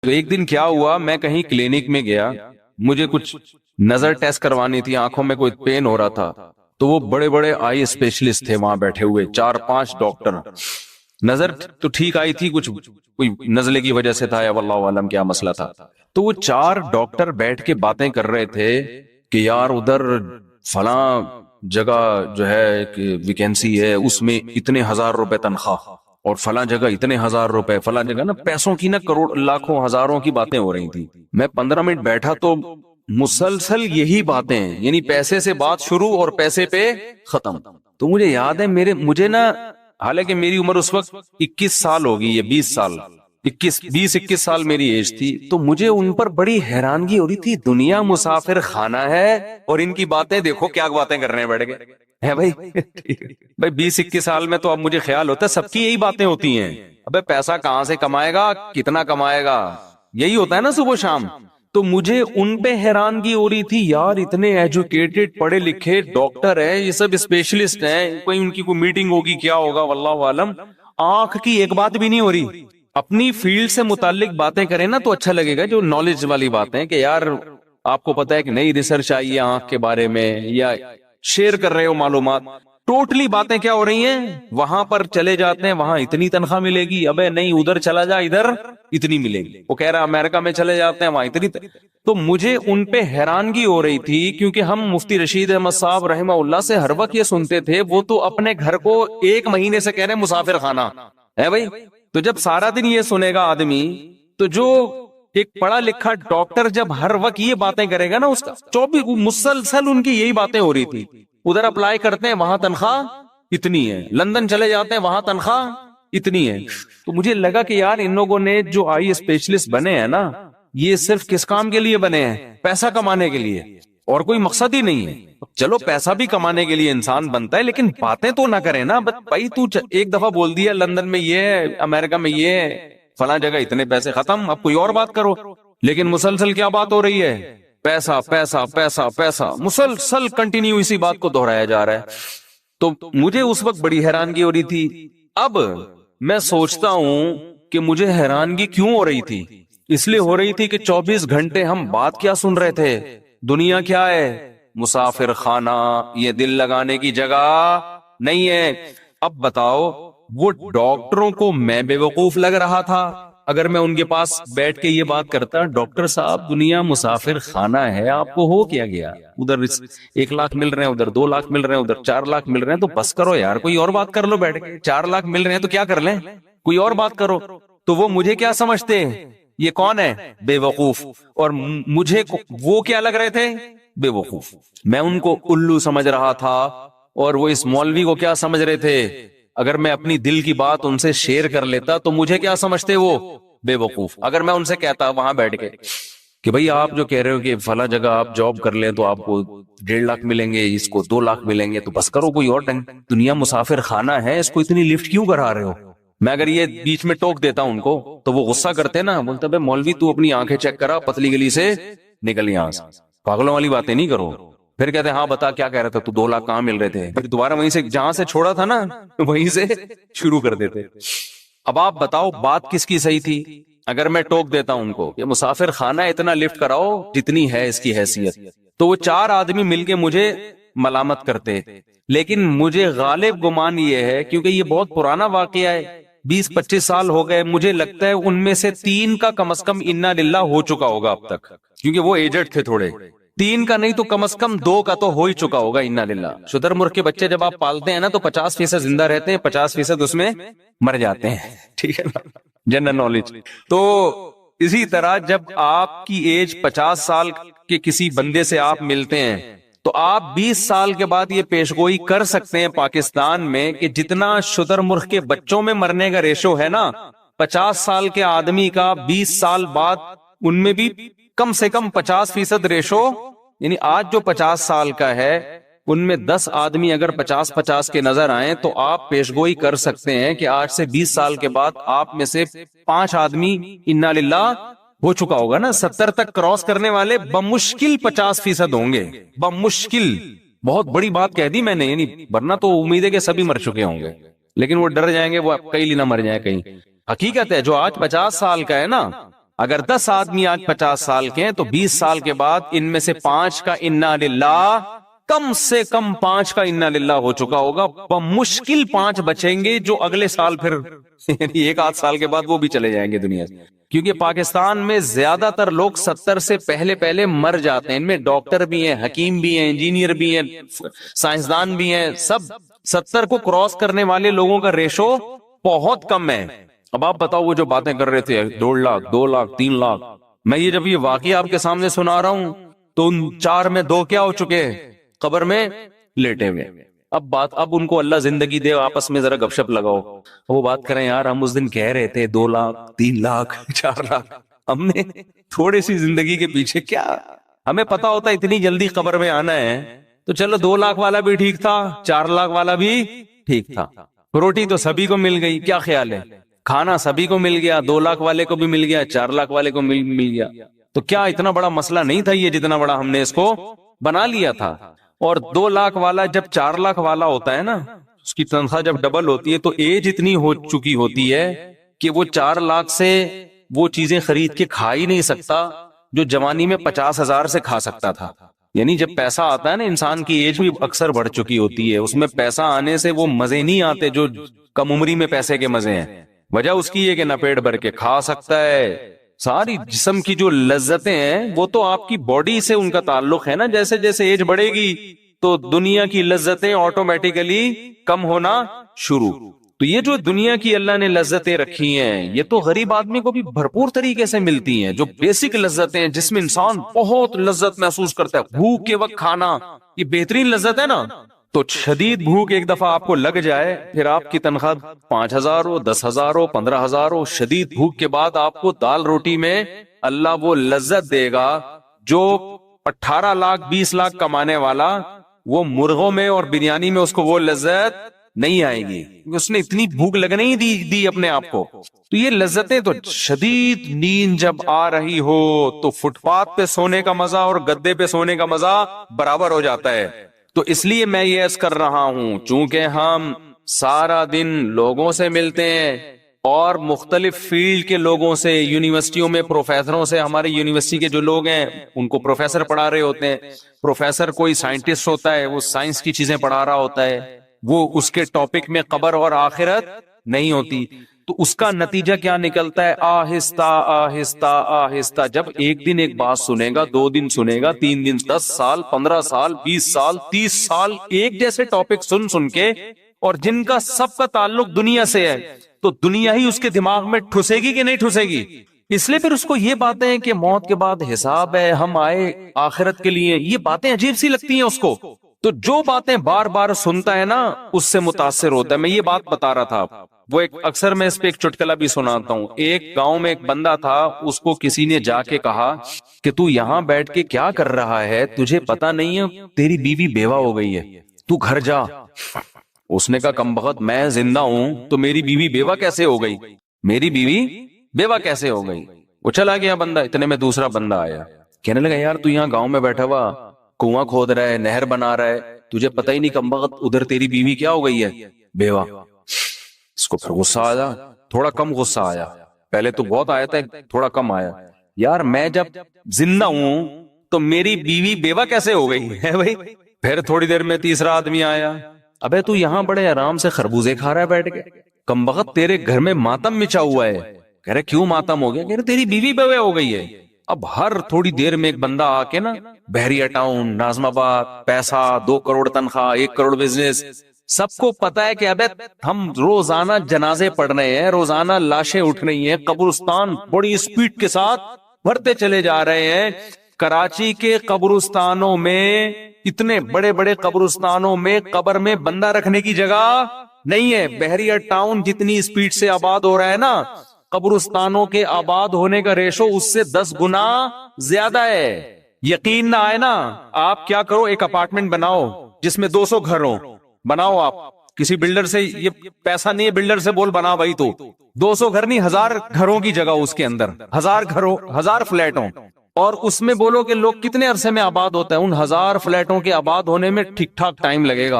تو ایک دن کیا ہوا، میں کہیں کلینک میں گیا، مجھے کچھ نظر ٹیسٹ کوانی تھی، آنکھوں میں کوئی پین ہو رہا تھا، تو وہ بڑے بڑے آئی اسپیشلسٹ تھے وہاں بیٹھے ہوئے، 4-5 ڈاکٹر۔ نظر تو ٹھیک آئی تھی، کچھ کوئی نزلے کی وجہ سے تھا یا واللہ عالم کیا مسئلہ تھا، تو وہ 4 ڈاکٹر بیٹھ کے باتیں کر رہے تھے کہ یار ادھر فلاں جگہ جو ہے کہ ویکینسی ہے، اس میں اتنے 1000 روپے تنخواہ، اور فلاں جگہ اتنے 1000 روپے، فلاں جگہ نا پیسوں کی نا کروڑ لاکھوں ہزاروں کی باتیں ہو رہی تھی۔ میں 15 منٹ بیٹھا تو مسلسل یہی باتیں، یعنی پیسے سے بات شروع اور پیسے پہ ختم۔ تو مجھے یاد ہے مجھے نا، حالانکہ میری عمر اس وقت 21 سال ہوگی یا 20 سال، 21 سال میری ایج تھی، تو مجھے ان پر بڑی حیرانگی ہو رہی تھی، دنیا مسافر خانہ ہے اور ان کی باتیں دیکھو کیا باتیں کر رہے ہیں بیٹھ کے، ہے بھائی بھائی 20-21 سال میں تو اب مجھے خیال ہوتا ہے سب کی یہی باتیں ہوتی ہیں، ابے پیسہ کہاں سے کمائے گا، کتنا کمائے گا، یہی ہوتا ہے نا صبح شام۔ تو مجھے ان پہ حیرانگی ہو رہی تھی، یار اتنے ایجوکیٹڈ پڑھے لکھے ڈاکٹر ہیں، یہ سب اسپیشلسٹ ہیں، کوئی ان کی کوئی میٹنگ ہوگی کیا ہوگا واللہ عالم، آنکھ کی ایک بات بھی نہیں ہو رہی۔ اپنی فیلڈ سے متعلق باتیں کریں نا تو اچھا لگے گا، جو نالج والی باتیں کہ یار آپ کو پتا ہے کہ نئی ریسرچ آئی ہے آنکھ کے بارے میں، یا شیئر کر رہے ہو معلومات، ٹوٹلی باتیں کیا ہو رہی ہیں، وہاں پر چلے جاتے ہیں وہاں اتنی تنخواہ ملے گی، ابے نہیں ادھر چلا جا ادھر اتنی ملے گی، وہ کہہ رہا امریکہ میں چلے جاتے ہیں وہاں اتنی تو مجھے ان پہ حیرانگی ہو رہی تھی، کیونکہ ہم مفتی رشید احمد صاحب رحمہ اللہ سے ہر وقت یہ سنتے تھے، وہ تو اپنے گھر کو 1 مہینے سے کہہ رہے ہیں مسافر خانہ ہے بھائی۔ تو جب سارا دن یہ سنے گا آدمی، تو جو ایک پڑھا لکھا ڈاکٹر جب ہر وقت یہ باتیں کرے گا نا، اس کا 24 مسلسل ان کی یہی باتیں ہو رہی تھی، ادھر اپلائی کرتے ہیں وہاں تنخواہ اتنی ہے، لندن چلے جاتے ہیں وہاں تنخواہ اتنی ہے۔ تو مجھے لگا کہ یار ان لوگوں نے جو آئی اسپیشلسٹ بنے ہیں نا، یہ صرف کس کام کے لیے بنے ہیں؟ پیسہ کمانے کے لیے، اور کوئی مقصد ہی نہیں ہے۔ چلو پیسہ بھی کمانے کے لیے انسان بنتا ہے، لیکن باتیں تو نہ کرے نا بھائی، تو ایک دفعہ بول دیا لندن میں یہ ہے، امریکہ میں یہ ہے، فلاں جگہ اتنے پیسے، ختم، اب کوئی اور بات کرو۔ لیکن مسلسل کیا بات ہو رہی ہے؟ پیسہ پیسہ پیسہ پیسہ، مسلسل کنٹینیو اسی بات کو دہرایا جا رہا ہے۔ تو مجھے اس وقت بڑی حیرانگی ہو رہی تھی۔ اب میں سوچتا ہوں کہ مجھے حیرانگی کیوں ہو رہی تھی؟ اس لیے ہو رہی تھی کہ 24 گھنٹے ہم بات کیا سن رہے تھے؟ دنیا کیا ہے؟ مسافر خانہ، یہ دل لگانے کی جگہ نہیں ہے۔ اب بتاؤ، وہ ڈاکٹروں کو میں بے وقوف لگ رہا تھا اگر میں ان کے پاس بیٹھ کے یہ بات کرتا، ڈاکٹر صاحب دنیا مسافر خانہ ہے، آپ کو ہو کیا گیا؟ ادھر 1 لاکھ مل رہے ہیں، ادھر 2 لاکھ مل رہے ہیں، ادھر 4 لاکھ مل رہے ہیں، تو بس کرو یار، کوئی اور بات کر لو بیٹھ کے، 4 لاکھ مل رہے ہیں تو کیا کر لیں، کوئی اور بات کرو۔ تو وہ مجھے کیا سمجھتے ہیں؟ یہ کون ہے؟ بے وقوف۔ اور مجھے وہ کیا لگ رہے تھے؟ بے وقوف۔ میں ان کو الو سمجھ رہا تھا، اور وہ اس مولوی کو کیا سمجھ رہے تھے؟ اگر میں اپنی دل کی بات ان سے شیئر کر لیتا تو مجھے کیا سمجھتے وہ؟ بے وقوف۔ اگر میں ان سے کہتا وہاں بیٹھ کے کہ بھئی آپ جو کہہ رہے ہو کہ فلاں جگہ آپ جاب کر لیں تو آپ کو 1.5 لاکھ ملیں گے، اس کو 2 لاکھ ملیں گے، تو بس کرو، کوئی اور دنیا مسافر خانہ ہے، اس کو اتنی لفٹ کیوں کرا رہے ہو؟ میں اگر یہ بیچ میں ٹوک دیتا ہوں ان کو تو وہ غصہ کرتے نا، بولتا بھائی مولوی تو اپنی آنکھیں چیک کرا، پتلی گلی سے نکل یہاں سے، پاگلوں والی باتیں نہیں کرو۔ پھر کہتے ہیں ہاں بتا کیا کہہ رہا تھا تو، 2 لاکھ کہاں مل رہے تھے؟ پھر دوبارہ وہیں سے جہاں سے چھوڑا تھا نا وہیں سے شروع کر دیتے۔ اب آپ بتاؤ بات کس کی صحیح تھی؟ اگر میں ٹوک دیتا ہوں ان کو کہ مسافر خانہ اتنا لفٹ کراؤ جتنی ہے اس کی حیثیت، تو وہ 4 آدمی مل کے مجھے ملامت کرتے، لیکن مجھے غالب گمان یہ ہے، کیونکہ یہ بہت پرانا واقعہ ہے، 20-25 سال ہو گئے، مجھے لگتا ہے ان میں سے 3 کا کم از کم انا للہ ہو چکا ہوگا اب تک، کیونکہ وہ ایجڈ تھے تھوڑے، 3 کا نہیں تو کم از کم 2 کا تو ہو ہی چکا ہوگا انا للہ۔ شتر مرغ کے بچے جب آپ پالتے ہیں نا تو 50% زندہ رہتے ہیں، 50% اس میں مر جاتے ہیں، ٹھیک ہے نا، جنرل نالج۔ تو اسی طرح جب آپ کی ایج 50 سال کے کسی بندے سے آپ ملتے ہیں تو آپ 20 سال کے بعد یہ پیشگوئی کر سکتے ہیں پاکستان میں کہ جتنا شتر مرغ کے بچوں میں مرنے کا ریشو ہے نا، 50 سال کے آدمی کا 20 سال بعد ان میں بھی کم سے کم 50% ریشو، یعنی آج جو 50 سال کا ہے ان میں 10 آدمی اگر 50-50 کے نظر آئیں تو آپ پیشگوئی کر سکتے ہیں کہ آج سے 20 سال کے بعد آپ میں سے 5 آدمی انا للہ ہو چکا ہوگا نا، 70 تک کراس کرنے والے بمشکل 50% ہوں گے، بمشکل۔ بہت بڑی بات کہہ دی میں نے، یعنی ورنہ تو امید ہے کہ سبھی مر چکے ہوں گے، لیکن وہ ڈر جائیں گے وہ کئی نہ مر جائیں کہیں۔ حقیقت ہے جو آج 50 سال کا ہے نا، اگر 10 آدمی آج 50 سال کے ہیں تو 20 سال کے بعد ان میں سے 5 کا انا للہ، کم سے کم 5 کا انا للہ ہو چکا ہوگا، بمشکل 5 بچیں گے جو اگلے سال پھر یعنی 1 آدھ سال کے بعد وہ بھی چلے جائیں گے دنیا سے. کیونکہ پاکستان میں زیادہ تر لوگ 70 سے پہلے مر جاتے ہیں. ان میں ڈاکٹر بھی ہیں، حکیم بھی ہیں، انجینئر بھی ہیں، سائنسدان بھی ہیں، سب 70 کو کراس کرنے والے لوگوں کا ریشو بہت کم ہے. اب آپ بتاؤ وہ جو باتیں کر رہے تھے 1.5 لاکھ 2 لاکھ 3 لاکھ، میں یہ جب یہ واقعہ آپ کے سامنے سنا رہا ہوں تو ان 4 میں 2 کیا ہو چکے، قبر میں لیٹے ہوئے. اب ان کو اللہ زندگی دے، آپس میں ذرا گپ شپ لگاؤ، وہ بات کریں یار ہم اس دن کہہ رہے تھے 2 لاکھ 3 لاکھ 4 لاکھ، ہم نے تھوڑی سی زندگی کے پیچھے کیا، ہمیں پتا ہوتا اتنی جلدی قبر میں آنا ہے تو چلو 2 لاکھ والا بھی ٹھیک تھا، 4 لاکھ والا بھی ٹھیک تھا. روٹی تو سبھی کو مل گئی، کیا خیال ہے، کھانا سبھی کو مل گیا، 2 لاکھ والے کو بھی مل گیا، 4 لاکھ والے کو مل گیا، تو کیا اتنا بڑا مسئلہ نہیں تھا یہ جتنا بڑا ہم نے اس کو بنا لیا تھا. اور 2 لاکھ والا جب 4 لاکھ والا ہوتا ہے نا، اس کی تنخواہ جب ڈبل ہوتی ہے تو ایج اتنی ہو چکی ہوتی ہے کہ وہ 4 لاکھ سے وہ چیزیں خرید کے کھا ہی نہیں سکتا جو جوانی میں 50,000 سے کھا سکتا تھا. یعنی جب پیسہ آتا ہے نا، انسان کی ایج بھی اکثر بڑھ چکی ہوتی ہے، اس میں پیسہ آنے سے وہ مزے نہیں آتے جو کم عمری میں پیسے کے مزے ہیں. وجہ اس کی ہے کہ نہ پیٹ بھر کے کھا سکتا ہے، ساری جسم کی جو لذتیں ہیں وہ تو آپ کی باڈی سے ان کا تعلق ہے نا. جیسے جیسے ایج بڑھے گی تو دنیا کی لذتیں آٹومیٹیکلی کم ہونا شروع. تو یہ جو دنیا کی اللہ نے لذتیں رکھی ہیں یہ تو غریب آدمی کو بھی بھرپور طریقے سے ملتی ہیں. جو بیسک لذتیں ہیں جس میں انسان بہت لذت محسوس کرتا ہے، بھوک کے وقت کھانا، یہ بہترین لذت ہے نا. تو شدید بھوک ایک دفعہ آپ کو لگ جائے، پھر آپ کی تنخواہ 5,000 ہو، 10,000 ہو، 15,000 ہو، شدید بھوک کے بعد آپ کو دال روٹی میں اللہ وہ لذت دے گا جو 18 لاکھ 20 لاکھ کمانے والا وہ مرغوں میں اور بریانی میں اس کو وہ لذت نہیں آئے گی، اس نے اتنی بھوک لگنے ہی دی اپنے آپ کو. تو یہ لذتیں تو شدید نیند جب آ رہی ہو تو فٹ پاتھ پہ سونے کا مزہ اور گدے پہ سونے کا مزہ برابر ہو جاتا ہے. تو اس لیے میں یہ عرض کر رہا ہوں، چونکہ ہم سارا دن لوگوں سے ملتے ہیں اور مختلف فیلڈ کے لوگوں سے، یونیورسٹیوں میں پروفیسروں سے، ہمارے یونیورسٹی کے جو لوگ ہیں ان کو پروفیسر پڑھا رہے ہوتے ہیں، پروفیسر کوئی سائنٹسٹ ہوتا ہے وہ سائنس کی چیزیں پڑھا رہا ہوتا ہے، وہ اس کے ٹاپک میں قبر اور آخرت نہیں ہوتی. تو اس کا نتیجہ کیا نکلتا ہے، آہستہ آہستہ آہستہ جب ایک دن ایک بات سنے گا، 2 دن سنے گا، 3 دن، 10 سال 15 سال 20 سال 30 سال ایک جیسے ٹاپک سن کے، اور جن کا سب کا تعلق دنیا سے ہے، تو دنیا ہی اس کے دماغ میں ٹھسے گی کہ نہیں ٹھسے گی. اس لیے پھر اس کو یہ باتیں ہیں کہ موت کے بعد حساب ہے، ہم آئے آخرت کے لیے، یہ باتیں عجیب سی لگتی ہیں اس کو. تو جو باتیں بار بار سنتا ہے نا اس سے متاثر ہوتا ہے. میں یہ بات بتا رہا تھا، وہ اکثر میں اس پہ ایک چٹکلا بھی سناتا ہوں. ایک گاؤں میں ایک بندہ تھا، اس کو کسی نے جا کے کہا کہ تو یہاں بیٹھ کے کیا کر رہا ہے، تجھے پتا نہیں ہے تیری بیوی بیوہ ہو گئی ہے، تو گھر جا. اس نے کہا کمبخت میں زندہ ہوں تو میری بیوی بیوہ کیسے ہو گئی، میری بیوی بیوہ کیسے ہو گئی. وہ چلا گیا بندہ. اتنے میں دوسرا بندہ آیا، کہنے لگا یار تو یہاں گاؤں میں بیٹھا ہوا کنواں کھود رہا ہے، نہر بنا رہا ہے، تجھے پتہ ہی نہیں کمبخت ادھر تیری بیوی کیا ہو گئی ہے، بیوہ. اس کو پھر غصہ آیا، تھوڑا کم غصہ آیا، پہلے تو بہت آیا تھا، تھوڑا کم آیا. یار میں جب زندہ ہوں تو میری بیوی بیوہ کیسے ہو گئی ہے بھائی. پھر تھوڑی دیر میں تیسرا آدمی آیا، ابے تو یہاں بڑے آرام سے خربوزے کھا رہا ہے بیٹھ کے، کمبخت تیرے گھر میں ماتم مچا ہوا ہے. کہہ رہے کیوں ماتم ہو گیا، کہہ رہے تیری بیوی بیوہ ہو گئی ہے. اب ہر تھوڑی دیر میں ایک بندہ آ کے نا، بحریہ ٹاؤن، ناظم آباد، پیسہ، 2 کروڑ تنخواہ، 1 کروڑ بزنس، سب کو پتا ہے کہ ابے ہم روزانہ جنازے پڑھ رہے ہیں، روزانہ لاشیں اٹھ رہی ہیں، قبرستان بڑی سپیڈ کے ساتھ بھرتے چلے جا رہے ہیں. کراچی کے قبرستانوں میں، اتنے بڑے بڑے قبرستانوں میں قبر میں بندہ رکھنے کی جگہ نہیں ہے. بحریہ ٹاؤن جتنی سپیڈ سے آباد ہو رہا ہے نا، قبرستانوں کے آباد ہونے کا ریشو اس سے 10 گنا زیادہ ہے. یقین نہ آئے نا، آپ کیا کرو، ایک اپارٹمنٹ بناؤ جس میں 200 گھر ہوں، بناؤ. آپ کسی بلڈر سے، یہ پیسہ نہیں ہے بلڈر سے بول بنا بھائی، تو 200 گھر نہیں، 1000 گھروں کی جگہ اس کے اندر، 1000 گھروں، 1000 فلیٹ ہوں، اور اس میں بولو کہ لوگ کتنے عرصے میں آباد ہوتا ہے. ان 1000 فلیٹوں کے آباد ہونے میں ٹھیک ٹھاک ٹائم لگے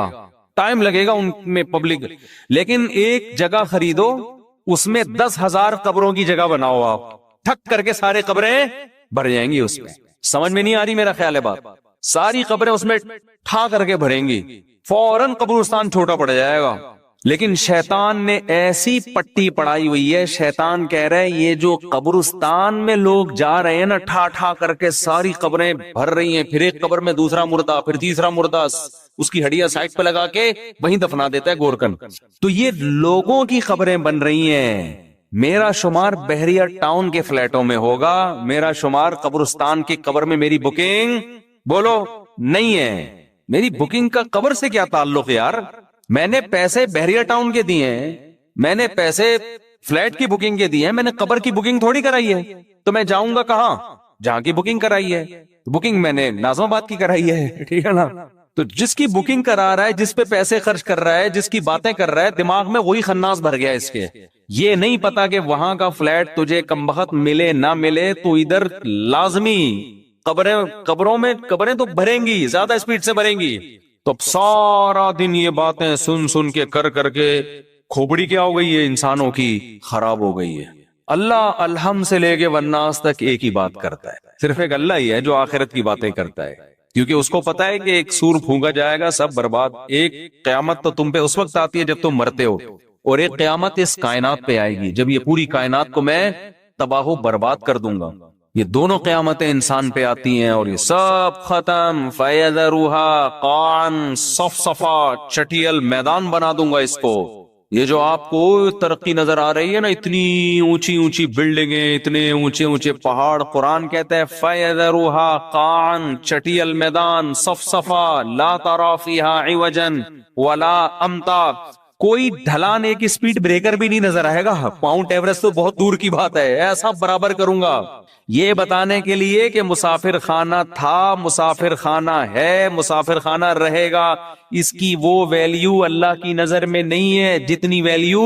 گا ان میں پبلک. لیکن ایک جگہ خریدو، اس میں 10,000 قبروں کی جگہ بناؤ آپ. ٹھک کر کے سارے قبریں بھر جائیں گی اس میں. سمجھ میں نہیں آ رہی میرا خیال ہے بات؟ ساری قبریں اس میں ٹھا کر کے بھریں گی, فوراً قبرستان چھوٹا پڑ جائے گا. لیکن شیطان نے ایسی پٹی پڑائی ہوئی ہے, شیطان کہہ رہے ہیں یہ جو قبرستان میں لوگ جا رہے ہیں نا, ٹھا ٹھا کر کے ساری قبریں بھر رہی ہیں, پھر ایک قبر میں دوسرا مردہ, پھر تیسرا مردہ, اس کی ہڈیاں سائڈ پہ لگا کے وہیں دفنا دیتا ہے گورکن. تو یہ لوگوں کی قبریں بن رہی ہیں. میرا شمار بحریہ ٹاؤن کے فلیٹوں میں ہوگا, میرا شمار قبرستان کی قبر میں میری بکنگ بولو نہیں ہے. میری بکنگ کا قبر سے کیا تعلق یار؟ میں نے پیسے بحریہ ٹاؤن کے دیے ہیں, میں نے پیسے فلیٹ کی بکنگ کے دیے ہیں, میں نے قبر کی بکنگ تھوڑی کرائی ہے. تو میں جاؤں گا کہاں؟ جہاں کی بکنگ کرائی ہے. بکنگ میں نے ناظم آباد کی کرائی ہے, ٹھیک ہے نا. تو جس کی بکنگ کرا رہا ہے, جس پہ پیسے خرچ کر رہا ہے, جس کی باتیں کر رہا ہے, دماغ میں وہی خناس بھر گیا اس کے. یہ نہیں پتا کہ وہاں کا فلیٹ تجھے کمبخت ملے نہ ملے, تو ادھر لازمی قبروں میں قبریں تو بھریں گی, زیادہ اسپیڈ سے بھریں گی. تو اب سارا دن یہ باتیں سن سن کے کر کے کھوپڑی کیا ہو گئی ہے, انسانوں کی خراب ہو گئی ہے. اللہ الحم سے لے کے والناس تک ایک ہی بات کرتا ہے, صرف ایک اللہ ہی ہے جو آخرت کی باتیں کرتا ہے, کیونکہ اس کو پتا ہے کہ ایک سور پھونکا جائے گا, سب برباد. ایک قیامت تو تم پہ اس وقت آتی ہے جب تم مرتے ہو, اور ایک قیامت اس کائنات پہ آئے گی جب یہ پوری کائنات کو میں تباہ و برباد کر دوں گا. یہ دونوں قیامتیں انسان پہ آتی ہیں اور یہ سب ختم. فَيَذَرُهَا قَاعًا صَفْصَفًا, چٹیل میدان بنا دوں گا اس کو. یہ جو آپ کو ترقی نظر آ رہی ہے نا, اتنی اونچی اونچی بلڈنگیں, اتنے اونچے اونچے پہاڑ, قرآن کہتا ہے فَيَذَرُهَا قَاعًا, چٹیل میدان, صَفْصَفًا لَا تَرَى فِيهَا عِوَجًا وَلَا أَمْتًا, کوئی ڈھلان ایک سپیڈ بریکر بھی نہیں نظر آئے گا. ماؤنٹ ایورسٹ تو بہت دور کی بات ہے, ایسا برابر کروں گا. یہ بتانے کے لیے کہ مسافر خانہ تھا, مسافر خانہ ہے, مسافر خانہ رہے گا. اس کی وہ ویلیو اللہ کی نظر میں نہیں ہے جتنی ویلیو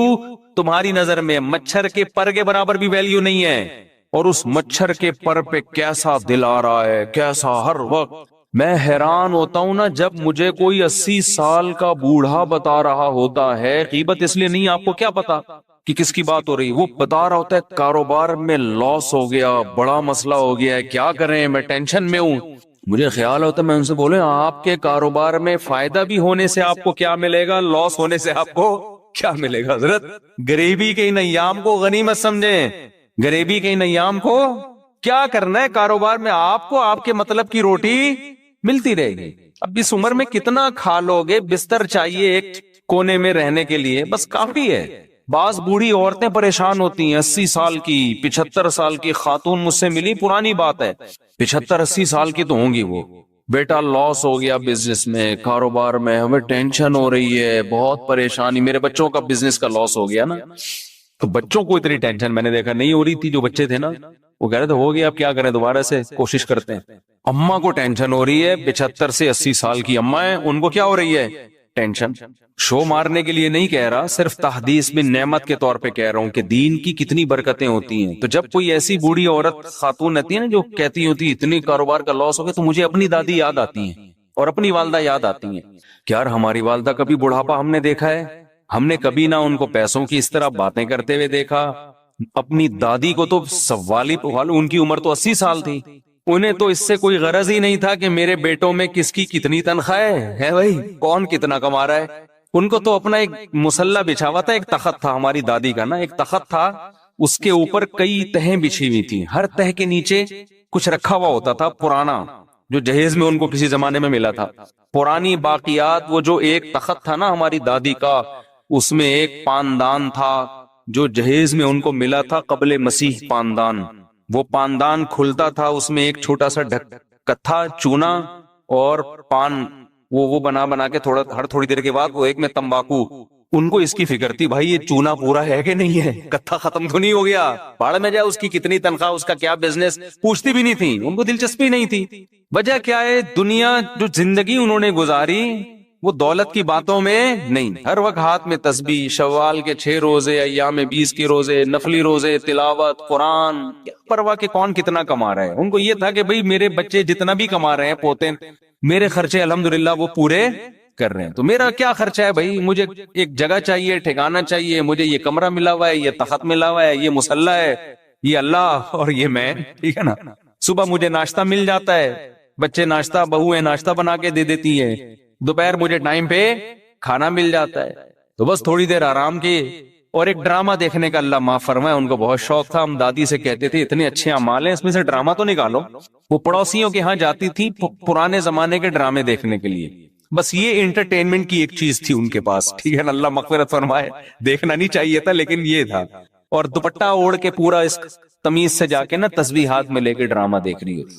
تمہاری نظر میں. مچھر کے پر کے برابر بھی ویلیو نہیں ہے. اور اس مچھر کے پر پہ کیسا دل آ رہا ہے, کیسا ہر وقت. میں حیران ہوتا ہوں نا جب مجھے کوئی 80 سال کا بوڑھا بتا رہا ہوتا ہے, غیبت اس لیے نہیں, آپ کو کیا پتا کہ کس کی بات ہو رہی, وہ بتا رہا ہوتا ہے کاروبار میں لاس ہو گیا, بڑا مسئلہ ہو گیا ہے, کیا کریں, میں ٹینشن میں ہوں. مجھے خیال ہوتا ہے میں ان سے بولے آپ کے کاروبار میں فائدہ بھی ہونے سے آپ کو کیا ملے گا, لاس ہونے سے آپ کو کیا ملے گا. حضرت غریبی کے ان ایام کو غنیمت سمجھیں, غریبی کے ان ایام کو کیا کرنا ہے کاروبار میں, آپ کو آپ کے مطلب کی روٹی ملتی رہے گی. اب اس عمر میں کتنا کھا لو گے, بستر چاہیے ایک کونے میں رہنے کے لیے, بس کافی ہے. بعض بوڑھی عورتیں پریشان ہوتی ہیں, 80 سال کی 75 سال کی خاتون مجھ سے ملی, پرانی بات ہے, 75-80 سال کی تو ہوں گی وہ. بیٹا لاس ہو گیا بزنس میں, کاروبار میں, ہمیں ٹینشن ہو رہی ہے, بہت پریشانی, میرے بچوں کا بزنس کا لاس ہو گیا نا. تو بچوں کو اتنی ٹینشن میں نے دیکھا نہیں ہو رہی تھی, جو بچے تھے نا وہ کہہ رہے تھے ہو گیا, اب کیا کریں, دوبارہ سے کوشش کرتے ہیں. اماں کو ٹینشن ہو رہی ہے, 75 سے 80 سال کی اماں ہیں, ان کو کیا ہو رہی ہے ٹینشن. شو مارنے کے لیے نہیں کہہ رہا, صرف تحدیث میں نعمت کے طور پہ کہہ رہا ہوں کہ دین کی کتنی برکتیں ہوتی ہیں. تو جب کوئی ایسی بوڑھی عورت خاتون رہتی ہے نا جو کہتی ہوتی اتنی کاروبار کا لاس ہو گیا, تو مجھے اپنی دادی یاد آتی ہیں اور اپنی والدہ یاد آتی ہیں. یار ہماری والدہ کبھی بڑھاپا ہم نے دیکھا ہے, ہم نے کبھی نہ ان کو پیسوں کی اس طرح باتیں کرتے ہوئے دیکھا. اپنی دادی کو تو سوالی ان کی عمر تو 80 سال تھی, انہیں تو اس سے کوئی غرض ہی نہیں تھا کہ میرے بیٹوں میں کس کی کتنی تنخواہ ہے بھائی, کون کتنا کما رہا ہے. ان کو تو اپنا ایک مسلح بچھا ہوا تھا, ایک تخت تھا ہماری دادی کا نا, ایک تخت تھا, اس کے اوپر کئی تہیں بچھی ہوئی تھی, ہر تہ کے نیچے کچھ رکھا ہوا ہوتا تھا پرانا, جو جہیز میں ان کو کسی زمانے میں ملا تھا, پرانی باقیات. وہ جو ایک تخت تھا نا ہماری دادی کا, اس میں ایک پاندان تھا جو جہیز میں ان کو ملا تھا قبل مسیح پاندان. وہ پاندان کھلتا تھا, اس میں ایک چھوٹا سا کتھا چونا اور پان, وہ بنا کے ہر تھوڑی دیر کے بعد وہ ایک میں تمباکو. ان کو اس کی فکر تھی بھائی یہ چونا پورا ہے کہ نہیں ہے, کتھا ختم تو نہیں ہو گیا, باڑ میں جائے اس کی کتنی تنخواہ, اس کا کیا بزنس, پوچھتی بھی نہیں تھی, ان کو دلچسپی نہیں تھی. وجہ کیا ہے, دنیا جو زندگی انہوں نے گزاری وہ دولت کی باتوں میں نہیں, ہر وقت ہاتھ میں تسبیح, شوال کے 6 روزے, ایام 20 کے روزے, نفلی روزے, تلاوت قرآن, کیا پرواہ کہ کون کتنا کما رہا ہے. ان کو یہ تھا کہ بھئی میرے بچے جتنا بھی کما رہے ہیں پوتے, میرے خرچے الحمدللہ وہ پورے کر رہے ہیں. تو میرا کیا خرچہ ہے بھائی, مجھے ایک جگہ چاہیے, ٹھکانہ چاہیے, مجھے یہ کمرہ ملا ہوا ہے, یہ تخت ملا ہوا ہے, یہ مصلی ہے, یہ اللہ اور یہ میں، ٹھیک ہے نا. صبح مجھے ناشتہ مل جاتا ہے، بچے ناشتہ، بہویں ناشتہ بنا کے دے دیتی ہے، دوپہر مجھے ٹائم پہ کھانا مل جاتا ہے، تو بس تھوڑی دیر آرام کی. اور ایک ڈرامہ دیکھنے کا اللہ معاف فرمائے ان کو بہت شوق تھا. ہم دادی سے کہتے تھے اتنے اچھے اعمال ہیں اس میں سے ڈرامہ تو نکالو. وہ پڑوسیوں کے ہاں جاتی تھی پرانے زمانے کے ڈرامے دیکھنے کے لیے. بس یہ انٹرٹینمنٹ کی ایک چیز تھی ان کے پاس، ٹھیک ہے نا، اللہ مغفرت فرمائے. دیکھنا نہیں چاہیے تھا لیکن یہ تھا. اور دوپٹہ اوڑھ کے پورا اس تمیز سے جا کے نا تسبیح ہاتھ میں لے کے ڈرامہ دیکھ رہی ہوتی.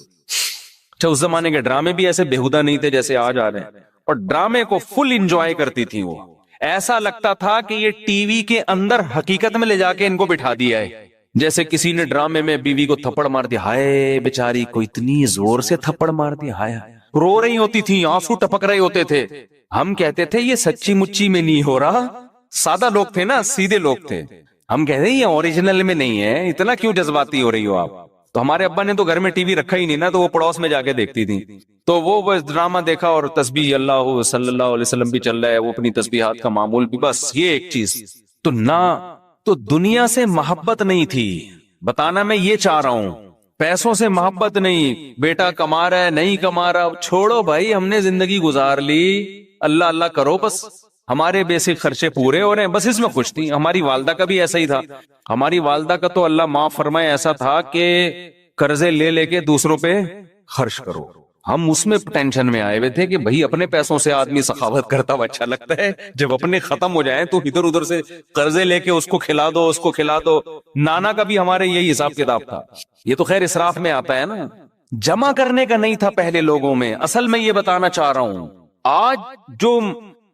اچھا، اس زمانے کے ڈرامے بھی ایسے بےہودہ نہیں تھے جیسے آج آ رہے ہیں، اور ڈرامے کو فل انجوائے کرتی تھی. وہ ایسا لگتا تھا کہ یہ ٹی وی کے اندر حقیقت میں لے جا کے ان کو بٹھا دیا ہے. جیسے کسی نے ڈرامے میں بیوی کو تھپڑ مار دیا، ہائے بیچاری کو اتنی زور سے تھپڑ مار دیا، ہائے، رو رہی ہوتی تھی، آنسو ٹپک رہے ہوتے تھے. ہم کہتے تھے یہ سچی مچی میں نہیں ہو رہا. سادہ لوگ تھے نا، سیدھے لوگ تھے. ہم کہتے ہیں یہ اوریجنل میں نہیں ہے، اتنا کیوں جذباتی ہو رہی ہو آپ. تو ہمارے ابا نے تو گھر میں ٹی وی رکھا ہی نہیں نا، تو وہ پڑوس میں جا کے دیکھتی تھی. تو وہ بس ڈرامہ دیکھا اور تسبیح اللہ صلی اللہ علیہ وسلم بھی چل رہا ہے، وہ اپنی تسبیحات کا معمول بھی، بس یہ ایک چیز. تو نہ تو دنیا سے محبت نہیں تھی، بتانا میں یہ چاہ رہا ہوں. پیسوں سے محبت نہیں، بیٹا کما رہا ہے نہیں کما رہا، چھوڑو بھائی، ہم نے زندگی گزار لی، اللہ اللہ کرو، بس ہمارے بیسک خرچے پورے ہو رہے ہیں، بس اس میں خوش تھی. ہماری والدہ کا بھی ایسا ہی تھا. ہماری والدہ کا تو اللہ معاف فرمائے ایسا تھا کہ قرضے لے لے کے دوسروں پہ خرچ کرو. ہم اس میں ٹینشن میں آئے ہوئے تھے کہ بھائی اپنے پیسوں سے آدمی سخاوت کرتا ہوا اچھا لگتا ہے، جب اپنے ختم ہو جائیں تو ادھر ادھر سے قرضے لے کے اس کو کھلا دو، اس کو کھلا دو. نانا کا بھی ہمارے یہی حساب کتاب تھا. یہ تو خیر اسراف میں آتا ہے نا، جمع کرنے کا نہیں تھا پہلے لوگوں میں. اصل میں یہ بتانا چاہ رہا ہوں، آج جو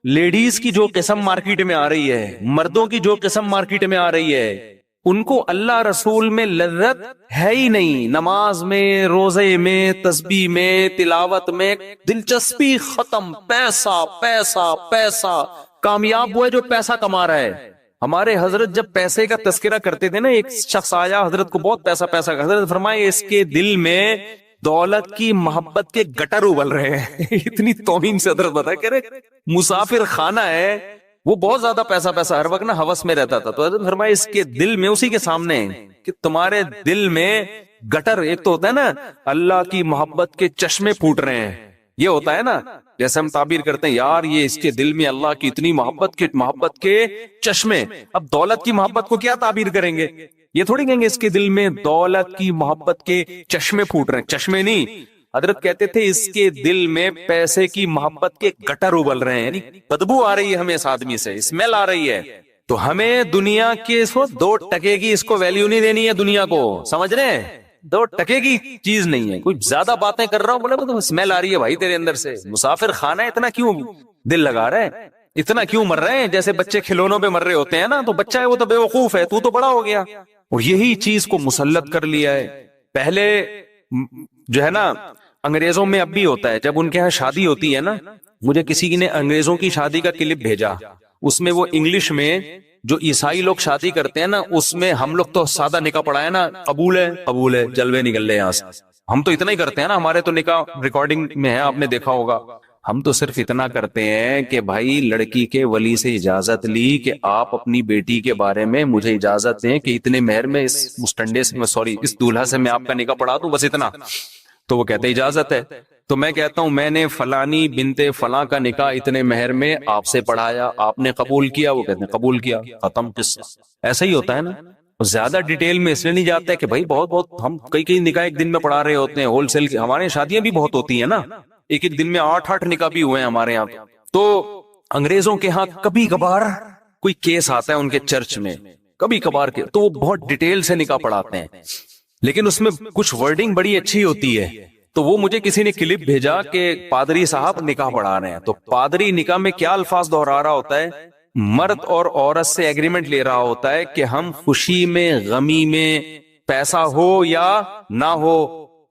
لیڈیز کی جو قسم مارکیٹ میں آ رہی ہے، مردوں کی جو قسم مارکیٹ میں آ رہی ہے، ان کو اللہ رسول میں لذت ہے ہی نہیں. نماز میں، روزے میں، تسبیح میں، تلاوت میں دلچسپی ختم. پیسہ پیسہ پیسہ. کامیاب وہ ہے جو پیسہ کما رہا ہے. ہمارے حضرت جب پیسے کا تذکرہ کرتے تھے نا، ایک شخص آیا حضرت کو بہت پیسہ پیسہ کا، حضرت فرمائے اس کے دل میں دولت کی محبت کے گٹر ابل رہے ہیں. اتنی توہین سے حضرت بتایا کہ مسافر خانہ ہے، وہ بہت زیادہ پیسہ پیسہ ہر وقت نا ہوس میں رہتا تھا. تو حضرت فرمائے اس کے دل میں، اسی کے سامنے کہ تمہارے دل میں گٹر، ایک تو ہوتا ہے نا اللہ کی محبت کے چشمے پھوٹ رہے ہیں، یہ ہوتا ہے نا، جیسے ہم تعبیر کرتے ہیں یار یہ اس کے دل میں اللہ کی اتنی محبت کے چشمے. اب دولت کی محبت کو کیا تعبیر کریں گے؟ یہ تھوڑی کہیں گے اس کے دل میں دولت کی محبت کے چشمے پھوٹ رہے ہیں، چشمے نہیں. حضرت کہتے تھے اس کے دل میں پیسے کی محبت کے گٹر ابل رہے ہیں، یعنی بدبو آ رہی ہے ہمیں اس آدمی سے، اسمیل آ رہی ہے. تو ہمیں دنیا کے 2 ٹکے کی اس کو ویلیو نہیں دینی ہے. دنیا کو سمجھ رہے ہیں 2 ٹکے کی چیز نہیں ہے. کوئی زیادہ باتیں کر رہا ہوں بولے تو اسمیل آ رہی ہے بھائی تیرے اندر سے. مسافر خانہ اتنا کیوں دل لگا رہے ہیں، اتنا کیوں مر رہے ہیں؟ جیسے بچے کھلونوں پہ مر رہے ہوتے ہیں نا، تو بچہ ہے وہ تو بے وقوف ہے، تو بڑا ہو گیا. اور یہی چیز کو مسلط کر لیا ہے. پہلے جو ہے نا انگریزوں میں اب بھی ہوتا ہے، جب ان کے ہاں شادی ہوتی ہے نا، مجھے کسی نے انگریزوں کی شادی کا کلپ بھیجا، اس میں وہ انگلش میں جو عیسائی لوگ شادی کرتے ہیں نا، اس میں ہم لوگ تو سادہ نکاح پڑھا ہے نا، قبول ہے قبول ہے، جلوے نکل لے یہاں سے. ہم تو اتنا ہی کرتے ہیں نا، ہمارے تو نکاح ریکارڈنگ میں ہے، آپ نے دیکھا ہوگا. ہم تو صرف اتنا کرتے ہیں کہ بھائی لڑکی کے ولی سے اجازت لی کہ آپ اپنی بیٹی کے بارے میں مجھے اجازت دیں کہ اتنے مہر میں اس مستنڈے سے، سوری اس دولہا سے میں آپ کا نکاح پڑھا دوں، بس اتنا. تو وہ کہتے اجازت ہے. تو میں کہتا ہوں میں نے فلانی بنت فلاں کا نکاح اتنے مہر میں آپ سے پڑھایا، آپ نے قبول کیا؟ وہ کہتے ہیں قبول کیا، ختم قصہ. ایسا ہی ہوتا ہے نا. زیادہ ڈیٹیل میں اس لیے نہیں جاتا ہے کہ بھائی بہت ہم کئی نکاح ایک دن میں پڑھا رہے ہوتے ہیں، ہول سیل کی ہمارے شادیاں بھی بہت ہوتی ہیں نا، ایک دن میں 8 نکاح بھی ہوئے ہیں ہمارے یہاں. تو انگریزوں کے ہاں کبھی کبھار کوئی کیس آتا ہے ان کے چرچ میں، کبھی کبھار کے، تو وہ بہت ڈیٹیل سے نکاح پڑھاتے ہیں، لیکن اس میں کچھ ورڈنگ بڑی اچھی ہوتی ہے. تو وہ مجھے کسی نے کلپ بھیجا کہ پادری صاحب نکاح پڑھا رہے ہیں، تو پادری نکاح میں کیا الفاظ دہرا رہا ہوتا ہے؟ مرد اور عورت سے ایگریمنٹ لے رہا ہوتا ہے کہ ہم خوشی میں، غمی میں، پیسہ ہو یا نہ ہو،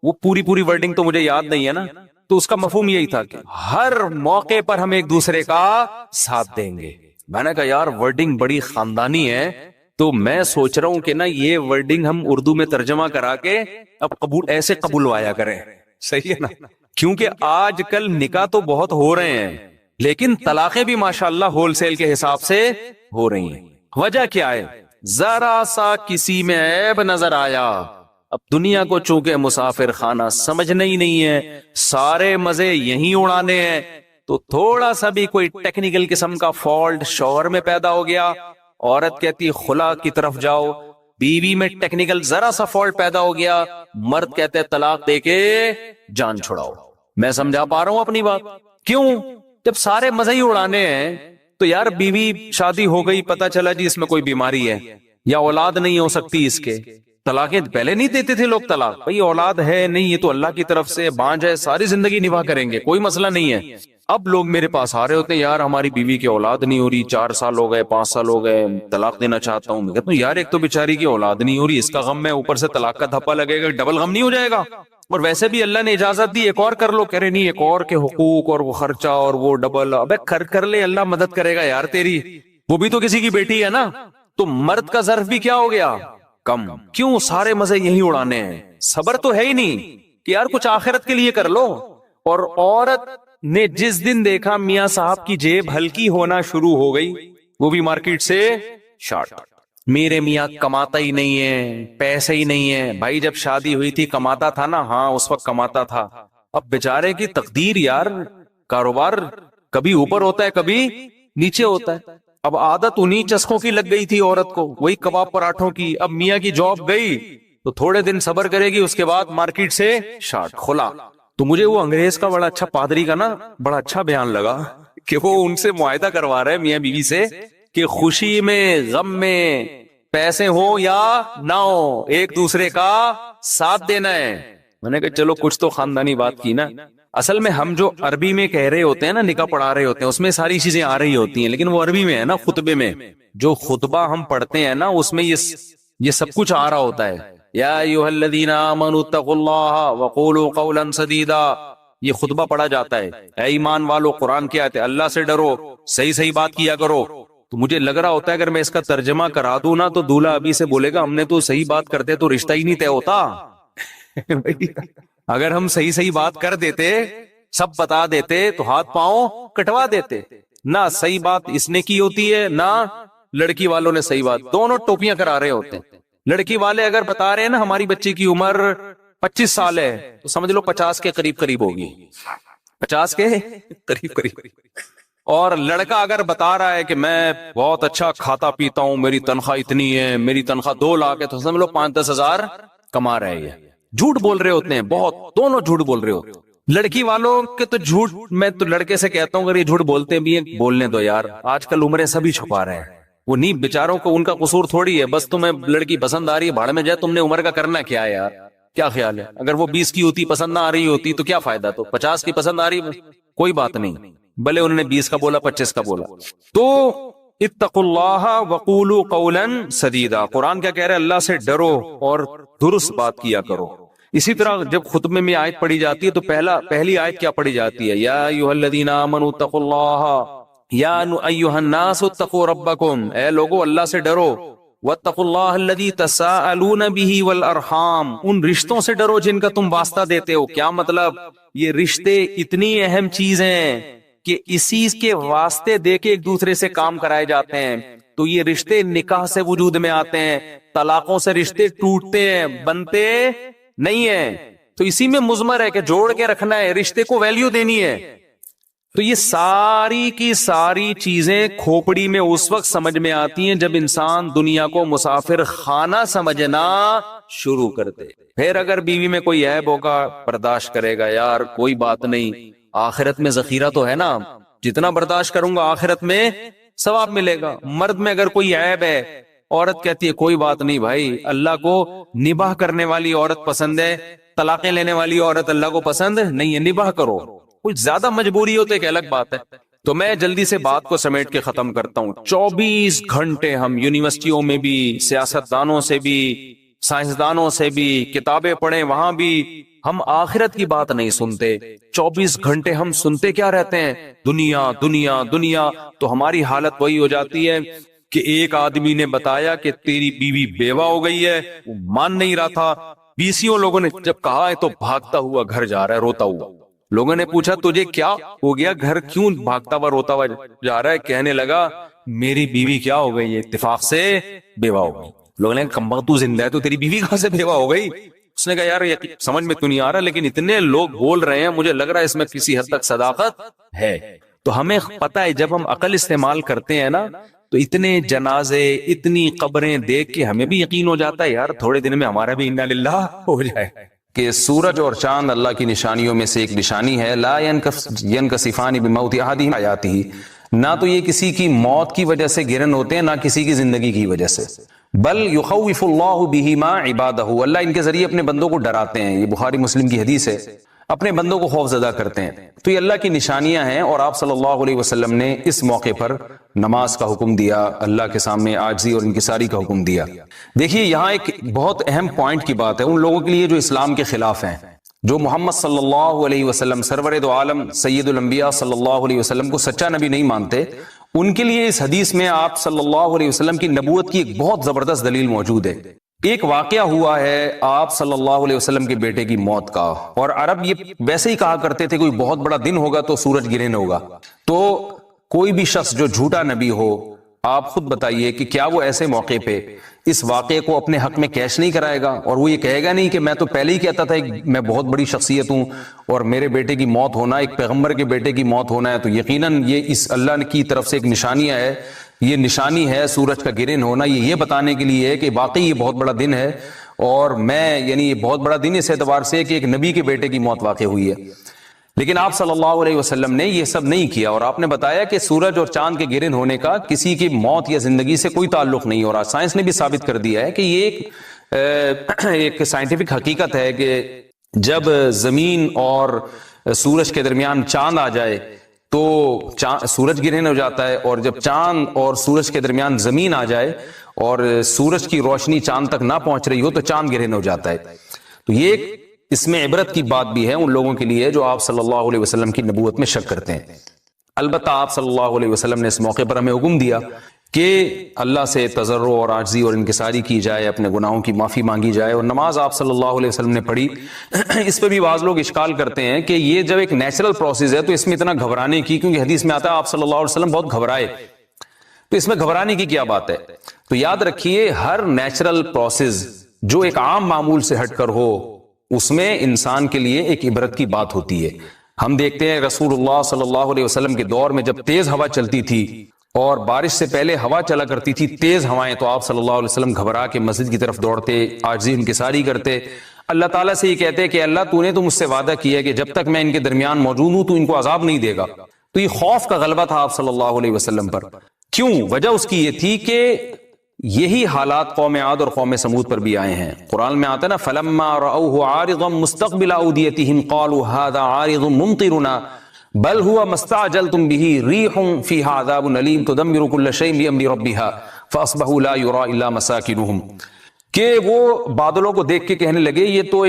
وہ پوری ورڈنگ تو مجھے یاد نہیں ہے نا. تو اس کا مفہوم یہی تھا کہ ہر موقع پر ہم ایک دوسرے کا ساتھ دیں گے. میں نے کہا یار ورڈنگ بڑی خاندانی ہے، تو میں سوچ رہا ہوں کہ نا یہ ورڈنگ ہم اردو میں ترجمہ کرا کے اب ایسے قبولوایا کریں. صحیح ہے نا؟ کیونکہ آج کل نکاح تو بہت ہو رہے ہیں، لیکن طلاقیں بھی ماشاءاللہ ہول سیل کے حساب سے ہو رہی ہیں. وجہ کیا ہے؟ ذرا سا کسی میں عیب نظر آیا، اب دنیا کو چونکہ مسافر خانہ سمجھنا ہی نہیں ہے، سارے مزے یہیں اڑانے ہیں، تو تھوڑا سا بھی کوئی ٹیکنیکل قسم کا فالٹ شوہر میں پیدا ہو گیا، عورت کہتی خلا کی طرف جاؤ، بیوی میں ٹیکنیکل ذرا سا فالٹ پیدا ہو گیا، مرد کہتے طلاق دے کے جان چھڑاؤ۔ میں سمجھا پا رہا ہوں اپنی بات؟ کیوں؟ جب سارے مزے ہی اڑانے ہیں تو یار بیوی شادی ہو گئی، پتا چلا جی اس میں کوئی بیماری ہے یا اولاد نہیں ہو سکتی اس کے، طلاقیں پہلے نہیں دیتے تھے لوگ طلاق، بھئی اولاد ہے نہیں، یہ تو اللہ کی طرف سے بانجھ ہے، ساری زندگی نبھا کریں گے، کوئی مسئلہ نہیں ہے۔ اب لوگ میرے پاس آ رہے ہوتے ہیں، یار ہماری بیوی کی اولاد نہیں ہو رہی، 4 سال ہو گئے، 5 سال ہو گئے، طلاق دینا چاہتا ہوں۔ میں کہتا ہوں یار ایک تو بیچاری کی اولاد نہیں ہو رہی، اس کا غم ہے، اوپر سے طلاق کا دھپا لگے گا، ڈبل غم نہیں ہو جائے گا؟ اور ویسے بھی اللہ نے اجازت دی ایک اور کر لو، کہہ رہے نہیں ایک اور کے حقوق اور وہ خرچہ اور وہ ڈبل، ابے کر لے، اللہ مدد کرے گا یار تیری، وہ بھی تو کسی کی بیٹی ہے نا۔ تو مرد کا ظرف بھی کیا ہو گیا؟ کم۔ کیوں؟ سارے مزے یہی اڑانے ہیں، صبر تو ہے ہی نہیں کہ یار کچھ آخرت کے لیے کر لو۔ اور عورت نے جس دن دیکھا میاں صاحب کی جیب ہلکی ہونا شروع ہو گئی، وہ بھی مارکیٹ سے شارٹ، میرے میاں کماتا ہی نہیں ہے، پیسے ہی نہیں ہے۔ بھائی جب شادی ہوئی تھی کماتا تھا نا؟ ہاں اس وقت کماتا تھا، اب بیچارے کی تقدیر یار، کاروبار کبھی اوپر ہوتا ہے کبھی نیچے ہوتا ہے۔ اب عادت انہی چسکوں کی لگ گئی تھی عورت کو، وہی کباب پراٹھوں کی۔ اب میاں کی جاب گئی تو تھوڑے دن صبر کرے گی، اس کے بعد مارکیٹ سے شارٹ، خلا۔ تو مجھے وہ انگریز کا بڑا اچھا پادری کا نا بڑا اچھا بیان لگا کہ وہ ان سے معاہدہ کروا رہے میاں بیوی سے کہ خوشی میں غم میں پیسے ہو یا نہ ہو ایک دوسرے کا ساتھ دینا ہے۔ میں نے کہا چلو کچھ تو خاندانی بات کی نا۔ اصل میں ہم جو عربی میں کہہ رہے ہوتے ہیں نا، نکاح پڑھا رہے ہوتے ہیں، اس میں ساری چیزیں آ رہی ہوتی ہیں، لیکن وہ عربی میں ہے نا، خطبے میں جو خطبہ ہم پڑھتے ہیں نا اس میں یہ سب کچھ آ رہا ہوتا ہے۔ یا ایھا الذین آمنوا اتقوا اللہ وقولوا قولا سدیدا، یہ خطبہ پڑھا جاتا ہے۔ اے ایمان والو، قرآن کی آیت ہے، اللہ سے ڈرو، صحیح بات کیا کرو۔ تو مجھے لگ رہا ہوتا ہے اگر میں اس کا ترجمہ کرا دوں نا تو دولہا ابھی سے بولے گا ہم نے تو صحیح بات کرتے تو رشتہ ہی نہیں طے ہوتا۔ اگر ہم صحیح بات کر دیتے، سب بتا دیتے تو ہاتھ پاؤں کٹوا دیتے۔ نہ صحیح بات اس نے کی ہوتی ہے، نہ لڑکی والوں نے صحیح بات، دونوں ٹوپیاں کرا رہے ہوتے ہیں۔ لڑکی والے اگر بتا رہے ہیں نا ہماری بچی کی عمر 25 سال ہے تو سمجھ لو 50 کے قریب ہوگی، 50 کے قریب۔ اور لڑکا اگر بتا رہا ہے کہ میں بہت اچھا کھاتا پیتا ہوں، میری تنخواہ اتنی ہے، میری تنخواہ 2 لاکھ ہے، تو سمجھ لو 5-10 ہزار کما رہے ہیں۔ جھوٹ بول رہے ہوتے ہیں بہت، دونوں جھوٹ بول رہے ہوتے ہیں۔ لڑکی والوں کے تو جھوٹ، میں تو لڑکے سے کہتا ہوں اگر یہ جھوٹ بولتے بھی ہیں بولنے دو یار، آج کل عمریں سبھی چھپا رہے ہیں، وہ نہیں بیچاروں کو ان کا قصور تھوڑی ہے، بس تمہیں لڑکی پسند آ رہی ہے بھاڑ میں جائے، تم نے عمر کا کرنا کیا ہے یار؟ کیا خیال ہے؟ اگر وہ 20 کی ہوتی پسند نہ آ رہی ہوتی تو کیا فائدہ؟ تو 50 کی پسند آ رہی، کوئی بات نہیں، بھلے انہوں نے 20 کا بولا 25 کا بولا۔ تو اتقوا اللہ وقولوا قولا سدیدا، قرآن کیا کہہ رہا ہے؟ اللہ سے ڈرو اور درست بات کیا کرو۔ اسی طرح جب خطبے میں آیت پڑھی جاتی ہے تو پہلی آیت کیا پڑھی جاتی ہے؟ یا ایھا الذین آمنوا اتقوا اللہ یا ایھا الناس اتقوا ربکم، اے لوگو اللہ سے ڈرو، واتقوا اللہ الذی تساءلون بہ والارحام، ان رشتوں سے ڈرو جن کا تم واسطہ دیتے ہو۔ کیا مطلب؟ یہ رشتے اتنی اہم چیز ہیں کہ اسی کے واسطے دے کے ایک دوسرے سے کام کرائے جاتے ہیں۔ تو یہ رشتے نکاح سے وجود میں آتے ہیں، طلاقوں سے رشتے ٹوٹتے ہیں، بنتے نہیں ہے۔ تو اسی میں مضمر ہے کہ جوڑ کے رکھنا ہے، رشتے کو ویلیو دینی ہے۔ تو یہ ساری کی ساری چیزیں کھوپڑی میں اس وقت سمجھ میں آتی ہیں جب انسان دنیا کو مسافر خانہ سمجھنا شروع کر دے۔ پھر اگر بیوی میں کوئی عیب ہوگا برداشت کرے گا، یار کوئی بات نہیں، آخرت میں ذخیرہ تو ہے نا، جتنا برداشت کروں گا آخرت میں ثواب ملے گا۔ مرد میں اگر کوئی عیب ہے، عورت کہتی ہے کوئی بات نہیں بھائی، اللہ کو نباہ کرنے والی عورت پسند ہے، طلاقیں لینے والی عورت اللہ کو پسند نہیں ہے، نباہ کرو۔ کچھ زیادہ مجبوری ہو تو ایک الگ بات ہے۔ تو میں جلدی سے بات کو سمیٹ کے ختم کرتا ہوں۔ 24 گھنٹے ہم یونیورسٹیوں میں بھی، سیاستدانوں سے بھی، سائنسدانوں سے بھی کتابیں پڑھیں، وہاں بھی ہم آخرت کی بات نہیں سنتے۔ 24 گھنٹے ہم سنتے کیا رہتے ہیں؟ دنیا دنیا دنیا۔ تو ہماری حالت وہی ہو جاتی ہے کہ ایک آدمی نے بتایا کہ تیری بیوی بیوہ ہو گئی ہے، وہ مان نہیں رہا تھا، 20 لوگوں نے جب کہا ہے تو بھاگتا ہوا گھر جا رہا ہے روتا ہوا۔ لوگوں نے پوچھا تجھے کیا ہو گیا، گھر کیوں بھاگتا ہوا روتا ہوا جا رہا ہے؟ کہنے لگا میری بیوی کیا ہو گئی, اتفاق سے بیوہ ہو گئی. لوگوں نے کہا کمبخت تو زندہ ہے تو تیری بیوی کہاں سے بیوہ ہو گئی؟ اس نے کہا یار یہ سمجھ میں تو نہیں آ رہا, لیکن اتنے لوگ بول رہے ہیں, مجھے لگ رہا ہے اس میں کسی حد تک صداقت ہے. تو ہمیں پتہ ہے جب ہم عقل استعمال کرتے ہیں نا تو اتنے جنازے, اتنی قبریں دیکھ کے ہمیں بھی یقین ہو جاتا ہے یار تھوڑے دن میں ہمارا بھی انا للہ ہو جائے. کہ سورج اور چاند اللہ کی نشانیوں میں سے ایک نشانی ہے. لا ينکسفان بموت احدہما حیاتہ, نہ تو یہ کسی کی موت کی وجہ سے گرن ہوتے ہیں, نہ کسی کی زندگی کی وجہ سے. بل یخوف اللہ بہما عبادہ, اللہ ان کے ذریعے اپنے بندوں کو ڈراتے ہیں. یہ بخاری مسلم کی حدیث ہے, اپنے بندوں کو خوف زدہ کرتے ہیں. تو یہ اللہ کی نشانیاں ہیں, اور آپ صلی اللہ علیہ وسلم نے اس موقع پر نماز کا حکم دیا, اللہ کے سامنے عاجزی اور انکساری کا حکم دیا. دیکھیے یہاں ایک بہت اہم پوائنٹ کی بات ہے ان لوگوں کے لیے جو اسلام کے خلاف ہیں, جو محمد صلی اللہ علیہ وسلم سرور دو عالم سید الانبیاء صلی اللہ علیہ وسلم کو سچا نبی نہیں مانتے. ان کے لیے اس حدیث میں آپ صلی اللہ علیہ وسلم کی نبوت کی ایک بہت زبردست دلیل موجود ہے. ایک واقعہ ہوا ہے آپ صلی اللہ علیہ وسلم کے بیٹے کی موت کا, اور عرب یہ ویسے ہی کہا کرتے تھے کوئی بہت بڑا دن ہوگا تو سورج گرہن ہوگا. تو کوئی بھی شخص جو جھوٹا نبی ہو, آپ خود بتائیے کہ کیا وہ ایسے موقع پہ اس واقعے کو اپنے حق میں کیش نہیں کرائے گا, اور وہ یہ کہے گا نہیں کہ میں تو پہلے ہی کہتا تھا میں بہت بڑی شخصیت ہوں اور میرے بیٹے کی موت ہونا, ایک پیغمبر کے بیٹے کی موت ہونا ہے تو یقیناً یہ اس اللہ کی طرف سے ایک نشانیاں ہے, یہ نشانی ہے سورج کا گرہن ہونا, یہ بتانے کے لیے ہے کہ واقعی یہ بہت بڑا دن ہے, اور میں یعنی یہ بہت بڑا دن اس اعتبار سے کہ ایک نبی کے بیٹے کی موت واقع ہوئی ہے. لیکن آپ صلی اللہ علیہ وسلم نے یہ سب نہیں کیا, اور آپ نے بتایا کہ سورج اور چاند کے گرہن ہونے کا کسی کی موت یا زندگی سے کوئی تعلق نہیں ہو رہا. سائنس نے بھی ثابت کر دیا ہے کہ یہ ایک سائنٹیفک حقیقت ہے کہ جب زمین اور سورج کے درمیان چاند آ جائے تو سورج گرہن ہو جاتا ہے, اور جب چاند اور سورج کے درمیان زمین آ جائے اور سورج کی روشنی چاند تک نہ پہنچ رہی ہو تو چاند گرہن ہو جاتا ہے. تو یہ اس میں عبرت کی بات بھی ہے ان لوگوں کے لیے جو آپ صلی اللہ علیہ وسلم کی نبوت میں شک کرتے ہیں. البتہ آپ صلی اللہ علیہ وسلم نے اس موقع پر ہمیں حکم دیا کہ اللہ سے تضرع اور عاجزی اور انکساری کی جائے, اپنے گناہوں کی معافی مانگی جائے, اور نماز آپ صلی اللہ علیہ وسلم نے پڑھی. اس پہ بھی بعض لوگ اشکال کرتے ہیں کہ یہ جب ایک نیچرل پروسیس ہے تو اس میں اتنا گھبرانے کی, کیونکہ حدیث میں آتا ہے آپ صلی اللہ علیہ وسلم بہت گھبرائے, تو اس میں گھبرانے کی کیا بات ہے؟ تو یاد رکھیے ہر نیچرل پروسیس جو ایک عام معمول سے ہٹ کر ہو اس میں انسان کے لیے ایک عبرت کی بات ہوتی ہے. ہم دیکھتے ہیں رسول اللہ صلی اللہ علیہ وسلم کے دور میں جب تیز ہوا چلتی تھی اور بارش سے پہلے ہوا چلا کرتی تھی تیز ہوائیں, تو آپ صلی اللہ علیہ وسلم گھبرا کے مسجد کی طرف دوڑتے, عاجزی انکساری کرتے, اللہ تعالیٰ سے یہ کہتے کہ اللہ تو نے تو مجھ سے وعدہ کیا ہے کہ جب تک میں ان کے درمیان موجود ہوں تو ان کو عذاب نہیں دے گا. تو یہ خوف کا غلبہ تھا آپ صلی اللہ علیہ وسلم پر. کیوں؟ وجہ اس کی یہ تھی کہ یہی حالات قوم عاد اور قوم سمود پر بھی آئے ہیں. قرآن میں آتا ہے نا فلما رأوه عارضا مستقبل اوديتهم قالوا هذا عارض ممطرنا بل هو ما استعجلتم به ريح فيها عذاب أليم تدمر كل شيء بأمر ربها فأصبحوا لا يرى إلا مساكنهم. کہ وہ بادلوں کو دیکھ کے کہنے لگے یہ تو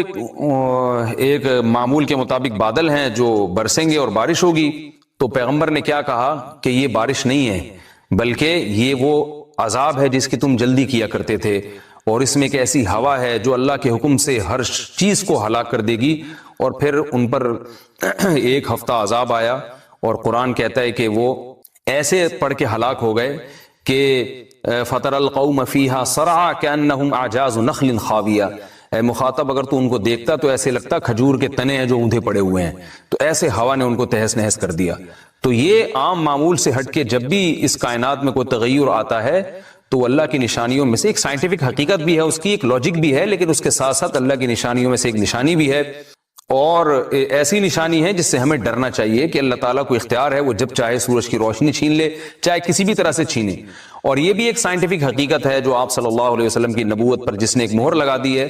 ایک معمول کے مطابق بادل ہیں جو برسیں گے اور بارش ہوگی. تو پیغمبر نے کیا کہا کہ یہ بارش نہیں ہے بلکہ یہ وہ عذاب ہے جس کی تم جلدی کیا کرتے تھے, اور اس میں ایک ایسی ہوا ہے جو اللہ کے حکم سے ہر چیز کو ہلاک کر دے گی. اور پھر ان پر ایک ہفتہ عذاب آیا, اور قرآن کہتا ہے کہ وہ ایسے پڑھ کے ہلاک ہو گئے کہ فَتَرَى الْقَوْمَ فِيهَا صَرْعَىٰ كَأَنَّهُمْ أَعْجَازُ نَخْلٍ خَاوِيَةٍ. اے مخاطب اگر تو ان کو دیکھتا تو ایسے لگتا کھجور کے تنے ہیں جو اوندھے پڑے ہوئے ہیں. تو ایسے ہوا نے ان کو تہس نہس کر دیا. تو یہ عام معمول سے ہٹ کے جب بھی اس کائنات میں کوئی تغیر آتا ہے تو اللہ کی نشانیوں میں سے ایک سائنٹیفک حقیقت بھی ہے, اس کی ایک لاجک بھی ہے, لیکن اس کے ساتھ ساتھ اللہ کی نشانیوں میں سے ایک نشانی بھی ہے, اور ایسی نشانی ہے جس سے ہمیں ڈرنا چاہیے کہ اللہ تعالیٰ کو اختیار ہے وہ جب چاہے سورج کی روشنی چھین لے, چاہے کسی بھی طرح سے چھینے. اور یہ بھی ایک سائنٹیفک حقیقت ہے جو آپ صلی اللہ علیہ وسلم کی نبوت پر جس نے ایک مہر لگا دی ہے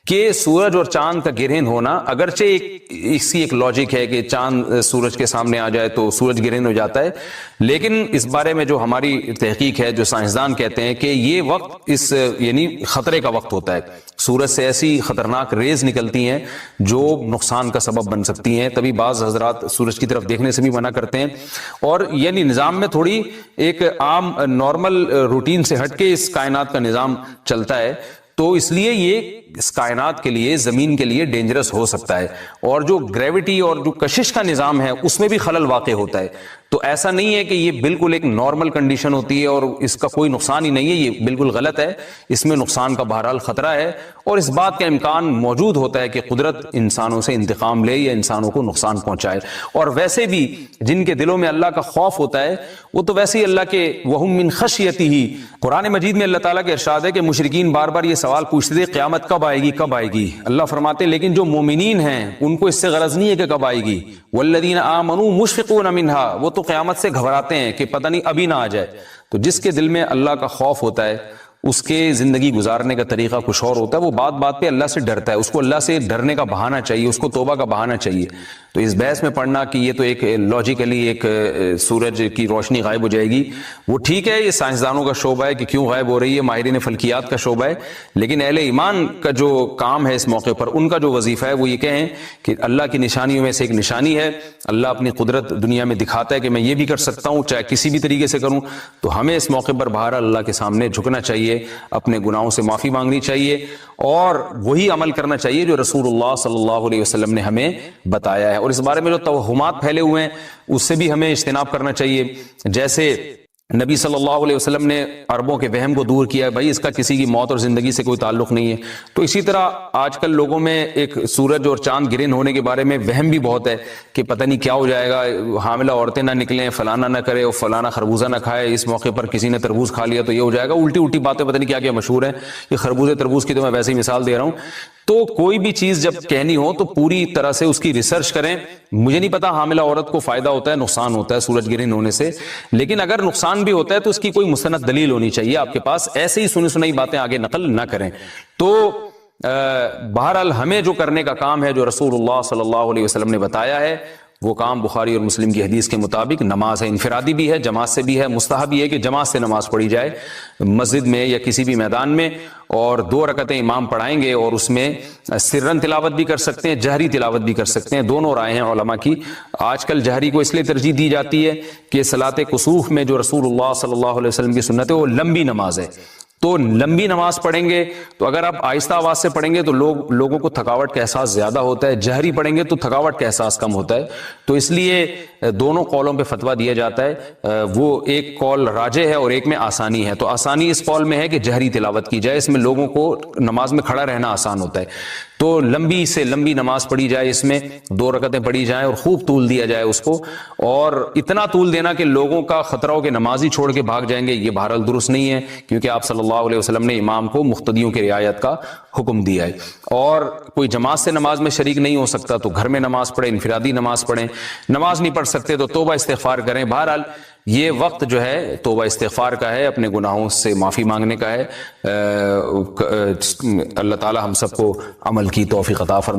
کہ سورج اور چاند کا گرہن ہونا اگرچہ اس کی ایک لاجک ہے کہ چاند سورج کے سامنے آ جائے تو سورج گرہن ہو جاتا ہے, لیکن اس بارے میں جو ہماری تحقیق ہے, جو سائنسدان کہتے ہیں کہ یہ وقت اس یعنی خطرے کا وقت ہوتا ہے. سورج سے ایسی خطرناک ریز نکلتی ہیں جو نقصان کا سبب بن سکتی ہیں, تبھی بعض حضرات سورج کی طرف دیکھنے سے بھی منع کرتے ہیں. اور یعنی نظام میں تھوڑی ایک عام نارمل روٹین سے ہٹ کے اس کائنات کا نظام چلتا ہے, تو اس لیے یہ اس کائنات کے لیے, زمین کے لیے ڈینجرس ہو سکتا ہے. اور جو گریوٹی اور جو کشش کا نظام ہے اس میں بھی خلل واقع ہوتا ہے. تو ایسا نہیں ہے کہ یہ بالکل ایک نارمل کنڈیشن ہوتی ہے اور اس کا کوئی نقصان ہی نہیں ہے، یہ بالکل غلط ہے، اس میں نقصان کا بہرحال خطرہ ہے، اور اس بات کا امکان موجود ہوتا ہے کہ قدرت انسانوں سے انتقام لے یا انسانوں کو نقصان پہنچائے۔ اور ویسے بھی جن کے دلوں میں اللہ کا خوف ہوتا ہے وہ تو ویسے ہی اللہ کے وَهُم مِّن خَشْيَتِهِ، قرآن مجید میں اللہ تعالیٰ کے ارشاد ہے کہ مشرکین بار بار یہ سوال پوچھتے تھے قیامت کب آئے گی کب آئے گی، اللہ فرماتے ہیں لیکن جو مومنین ہیں ان کو اس سے غرض نہیں ہے کہ کب آئے گی، وَالَّذِينَ آمَنُوا مُشْفِقُونَ مِنْهَا، وہ تو قیامت سے گھبراتے ہیں کہ پتہ نہیں ابھی نہ آ جائے۔ تو جس کے دل میں اللہ کا خوف ہوتا ہے اس کے زندگی گزارنے کا طریقہ کچھ اور ہوتا ہے، وہ بات بات پہ اللہ سے ڈرتا ہے، اس کو اللہ سے ڈرنے کا بہانہ چاہیے، اس کو توبہ کا بہانہ چاہیے۔ تو اس بحث میں پڑھنا کہ یہ تو ایک لاجیکلی ایک سورج کی روشنی غائب ہو جائے گی، وہ ٹھیک ہے، یہ سائنسدانوں کا شعبہ ہے کہ کیوں غائب ہو رہی ہے، ماہرین فلکیات کا شعبہ ہے، لیکن اہل ایمان کا جو کام ہے اس موقع پر، ان کا جو وظیفہ ہے وہ یہ کہیں کہ اللہ کی نشانیوں میں سے ایک نشانی ہے، اللہ اپنی قدرت دنیا میں دکھاتا ہے کہ میں یہ بھی کر سکتا ہوں چاہے کسی بھی طریقے سے کروں، تو ہمیں اس موقع پر بہرحال اللہ کے سامنے جھکنا چاہیے، اپنے گناہوں سے معافی مانگنی چاہیے اور وہی عمل کرنا چاہیے جو رسول اللہ صلی اللہ علیہ وسلم نے ہمیں بتایا ہے۔ اور اس بارے میں جو توہمات پھیلے ہوئے ہیں اس سے بھی ہمیں اجتناب کرنا چاہیے، جیسے نبی صلی اللہ علیہ وسلم نے عربوں کے وہم کو دور کیا ہے، بھائی اس کا کسی کی موت اور زندگی سے کوئی تعلق نہیں ہے، تو اسی طرح آج کل لوگوں میں ایک سورج اور چاند گرہن ہونے کے بارے میں وہم بھی بہت ہے کہ پتہ نہیں کیا ہو جائے گا، حاملہ عورتیں نہ نکلیں، فلانا نہ کرے اور فلانا خربوزہ نہ کھائے، اس موقع پر کسی نے تربوز کھا لیا تو یہ ہو جائے گا، الٹی الٹی باتیں پتہ نہیں کیا کیا مشہور ہیں، یہ خربوزے تربوز کی تو میں ویسے ہی مثال دے رہا ہوں۔ تو کوئی بھی چیز جب کہنی ہو تو پوری طرح سے اس کی ریسرچ کریں۔ مجھے نہیں پتا حاملہ عورت کو فائدہ ہوتا ہے نقصان ہوتا ہے سورج گرہن ہونے سے، لیکن اگر نقصان بھی ہوتا ہے تو اس کی کوئی مستند دلیل ہونی چاہیے آپ کے پاس، ایسے ہی سنی سنائی باتیں آگے نقل نہ کریں۔ تو بہرحال ہمیں جو کرنے کا کام ہے جو رسول اللہ صلی اللہ علیہ وسلم نے بتایا ہے وہ کام بخاری اور مسلم کی حدیث کے مطابق نماز ہے، انفرادی بھی ہے، جماعت سے بھی ہے، مستحب یہ ہے کہ جماعت سے نماز پڑھی جائے مسجد میں یا کسی بھی میدان میں، اور 2 رکعتیں امام پڑھائیں گے اور اس میں سرن تلاوت بھی کر سکتے ہیں، جہری تلاوت بھی کر سکتے ہیں، دونوں رائے ہیں علماء کی۔ آج کل جہری کو اس لیے ترجیح دی جاتی ہے کہ صلاۃ کسوف میں جو رسول اللہ صلی اللہ علیہ وسلم کی سنت ہے وہ لمبی نماز ہے، تو لمبی نماز پڑھیں گے تو اگر آپ آہستہ آواز سے پڑھیں گے تو لوگوں کو تھکاوٹ کا احساس زیادہ ہوتا ہے، جہری پڑھیں گے تو تھکاوٹ کا احساس کم ہوتا ہے، تو اس لیے دونوں قولوں پہ فتویٰ دیا جاتا ہے، وہ ایک قول راجح ہے اور ایک میں آسانی ہے، تو آسانی اس قول میں ہے کہ جہری تلاوت کی جائے، اس میں لوگوں کو نماز میں کھڑا رہنا آسان ہوتا ہے، تو لمبی سے لمبی نماز پڑھی جائے، اس میں 2 رکعتیں پڑھی جائیں اور خوب طول دیا جائے اس کو، اور اتنا طول دینا کہ لوگوں کا خطرہ ہو کہ نمازی چھوڑ کے بھاگ جائیں گے، یہ بہرحال درست نہیں ہے، کیونکہ آپ صلی اللہ علیہ وسلم نے امام کو مقتدیوں کی رعایت کا حکم دیا ہے۔ اور کوئی جماعت سے نماز میں شریک نہیں ہو سکتا تو گھر میں نماز پڑھیں، انفرادی نماز پڑھیں، نماز نہیں پڑھ سکتے تو توبہ استغفار کریں۔ بہرحال یہ وقت جو ہے توبہ استغفار کا ہے، اپنے گناہوں سے معافی مانگنے کا ہے۔ اللہ تعالی ہم سب کو عمل کی توفیق عطا فرمائے۔